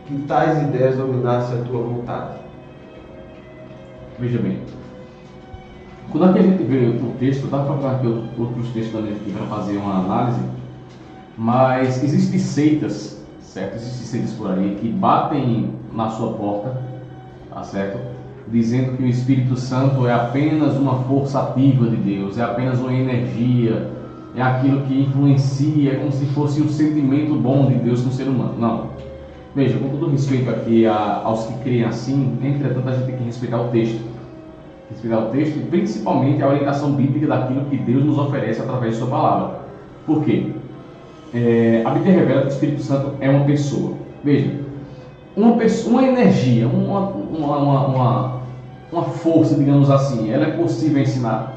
que tais ideias dominassem a tua vontade? Veja bem, quando aqui a gente vê o texto, dá para procurar aqui outros textos também aqui para fazer uma análise, mas existem seitas, certo? Existem seitas por aí que batem na sua porta, tá certo? Dizendo que o Espírito Santo é apenas uma força ativa de Deus, é apenas uma energia, é aquilo que influencia, é como se fosse o sentimento bom de Deus no ser humano. Não. Veja, com todo respeito aqui aos que creem assim, entretanto a gente tem que respeitar o texto. Respeitar o texto e principalmente a orientação bíblica daquilo que Deus nos oferece através de sua palavra. Por quê? A Bíblia revela que o Espírito Santo é uma pessoa. Veja, uma energia, uma força, digamos assim, ela é possível ensinar?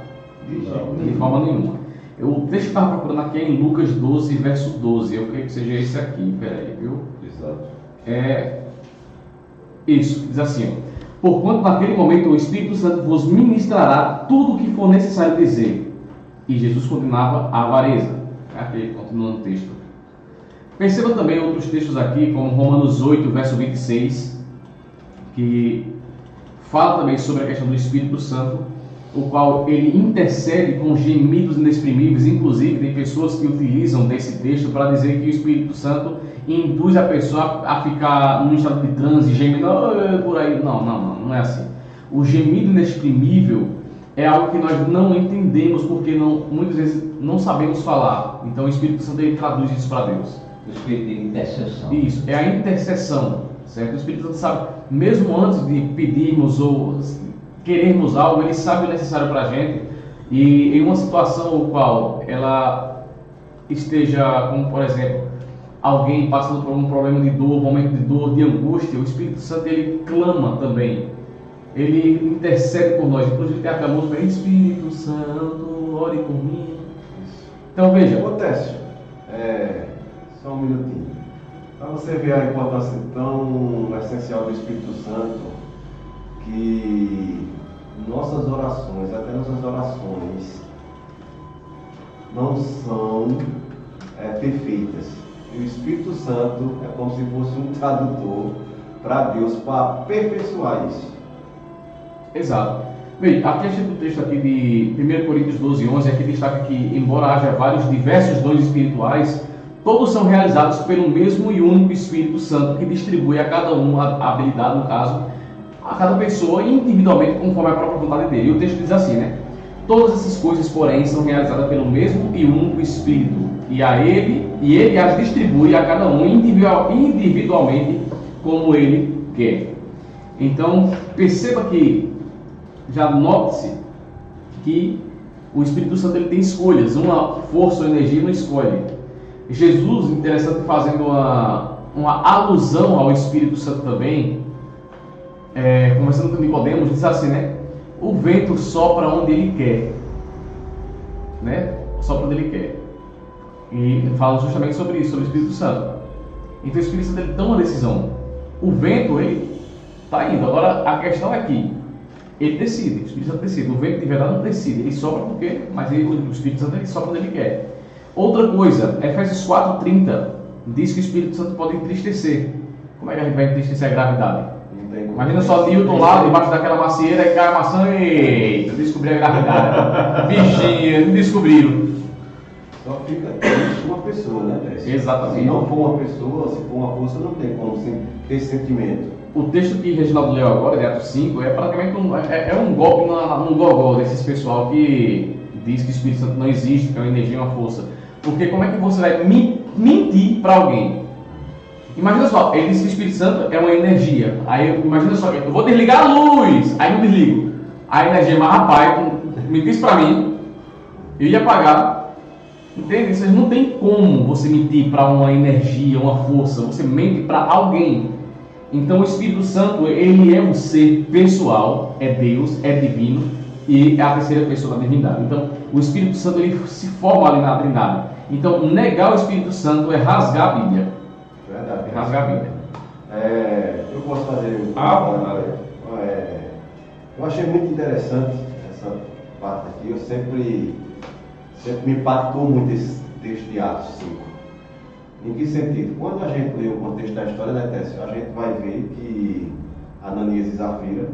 De forma nenhuma. O texto que eu estava procurando aqui é em Lucas 12, verso 12. Eu creio que seja esse aqui. Peraí, viu? Exato. Isso, diz assim, ó. Porquanto naquele momento o Espírito Santo vos ministrará tudo o que for necessário dizer. E Jesus condenava a avareza. Aqui, continuando o texto. Perceba também outros textos aqui, como Romanos 8, verso 26, que fala também sobre a questão do Espírito Santo, o qual ele intercede com gemidos inexprimíveis. Inclusive, tem pessoas que utilizam desse texto para dizer que o Espírito Santo induz a pessoa a ficar num estado de transe, gemendo por aí. Não é assim. O gemido inexprimível é algo que nós não entendemos, porque muitas vezes não sabemos falar. Então o Espírito Santo ele traduz isso para Deus. O Espírito de intercessão. Isso, é a intercessão, certo? O Espírito Santo sabe, mesmo antes de pedirmos ou querermos algo, ele sabe o necessário para a gente. E em uma situação no qual ela esteja, como por exemplo, alguém passando por um problema de dor, um momento de dor, de angústia, o Espírito Santo ele clama também. Ele intercede por nós. Inclusive tem aquela música, Espírito Santo, ore por mim. Então veja. Acontece. Só um minutinho. Para você ver a importância tão essencial do Espírito Santo, que nossas orações, até nossas orações, não são perfeitas. E o Espírito Santo é como se fosse um tradutor para Deus, para aperfeiçoar isso. Exato. Bem, aqui a gente tem um texto aqui de 1 Coríntios 12, 11, aqui destaca que, embora haja vários diversos dons espirituais, todos são realizados pelo mesmo e único Espírito Santo, que distribui a cada um a habilidade, no caso, a cada pessoa individualmente, conforme a própria vontade dele. E o texto diz assim, né? Todas essas coisas, porém, são realizadas pelo mesmo e único Espírito, e ele as distribui a cada um individualmente, como ele quer. Então, perceba que, já note-se que o Espírito Santo ele tem escolhas, uma força ou energia não escolhe. Jesus, interessante, fazendo uma alusão ao Espírito Santo também, conversando com Nicodemos, diz assim, né? O vento sopra onde ele quer, né? Sopra onde ele quer. E fala justamente sobre isso, sobre o Espírito Santo. Então o Espírito Santo ele toma uma decisão. O vento, ele está indo. Agora a questão é que ele decide, o Espírito Santo decide. O vento de verdade não decide, ele sopra por quê? Mas o Espírito Santo ele sopra onde ele quer. Outra coisa, Efésios 4:30 diz que o Espírito Santo pode entristecer. Como é que a gente vai entristecer a gravidade? Imagina só Newton lá debaixo daquela macieira e cai a maçã. Eita, descobri a gravidade. Bichinha, não descobriram. Só fica triste uma pessoa, né, Décio? Exatamente. Se não for uma pessoa, se for uma força, não tem como ter sentimento. O texto que Reginaldo leu agora, de Atos 5, é praticamente um golpe num gogó desses pessoal que diz que o Espírito Santo não existe, que é uma energia, uma força. Porque como é que você vai mentir para alguém? Imagina só, ele diz que o Espírito Santo é uma energia. Aí imagina só, eu vou desligar a luz, aí não desligo. A energia, mas rapaz, mentisse para mim, eu ia apagar. Entende? Você não tem como você mentir para uma energia, uma força. Você mente para alguém. Então o Espírito Santo, ele é um ser pessoal, é Deus, é divino e é a terceira pessoa da divindade. Então o Espírito Santo ele se forma ali na Trindade. Então negar o Espírito Santo é rasgar a Bíblia. Verdade. É rasgar a Bíblia. Eu posso fazer um comentário? Eu achei muito interessante essa parte aqui. Eu sempre me impactou muito esse texto de Atos 5. Em que sentido? Quando a gente lê o contexto da história, né, Técio, a gente vai ver que Ananias e Zafira